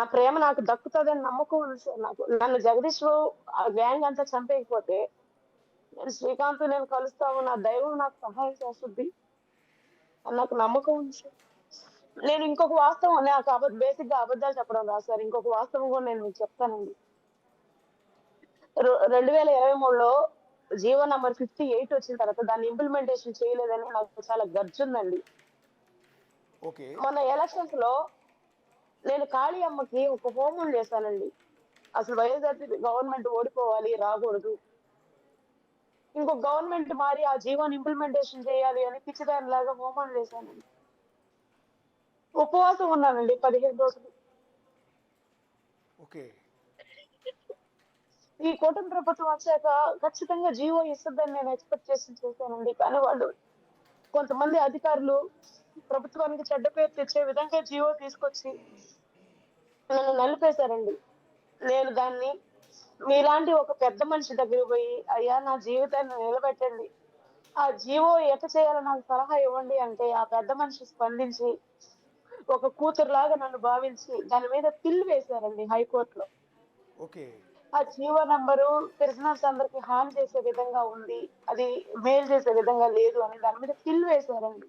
నా ప్రేమ నాకు దక్కుతదని నమ్మకం ఉంది సార్ నాకు. నన్ను జగదీష్ ఆ గ్యాంగ్ అంతా చంపేయకపోతే, నేను కలుస్తాము. నా దైవం నాకు సహాయం చేస్తది అని నాకు నమ్మకం ఉంది సార్. నేను ఇంకొక వాస్తవం నాకు బేసిక్‌గా అబద్ధాలు చెప్పడం రాదు సార్. ఇంకొక వాస్తవం గూడా నేను మీకు చెప్తానండి. 2023లో జీవో నంబర్ 58 వచ్చిన తర్వాత దాన్ని ఇంప్లిమెంటేషన్ చేయలేదని నాకు చాలా గర్జుందండి. ఓకే. మొన్న ఎలక్షన్స్‌లో నేను కాళీ అమ్మకి ఒక హోమం చేశానండి. అసలు వైఎస్ఆర్‌సీపీ గవర్నమెంట్ ఓడిపోవాలి, రాకూడదు. ఇంకో గవర్నమెంట్ మారి ఆ జీవోని ఇంప్లిమెంటేషన్ చేయాలి అని పిచ్చిదానిలాగా హోమం చేశానండి. ఉపవాసం ఉన్నానండి 15 రోజులు. ఓకే. ఈ కూటమి ప్రభుత్వం వచ్చాక ఖచ్చితంగా జీవో ఇస్తదని నేను ఎక్స్‌పెక్ట్ చేశానండి. కానీ వాళ్ళు కొంతమంది అధికారులు ప్రభుత్వానికి చెడ్డ పేరు తెచ్చే విధంగా జీవో తీసుకొచ్చి నన్ను నలిపేశారండి. నేను దాన్ని మీలాంటి ఒక పెద్ద మనిషి దగ్గరికి పోయి, "అయ్యా! నా జీవితాన్ని నిలబెట్టండి. ఆ జీవో ఎట్ట చేయాలో నాకు సలహా ఇవ్వండి" అంటే ఆ పెద్ద మనిషి స్పందించి ఒక కూతురులాగా నన్ను భావించి దాని మీద పిల్ వేశారండి హైకోర్ట్‌లో. ఓకే. ఆ జీవో నంబరు ప్రిజనర్స్ అందరికి హాని చేసే విధంగా ఉంది. అది మేలు చేసే విధంగా లేదు అని దాని మీద పిల్ వేశారండి.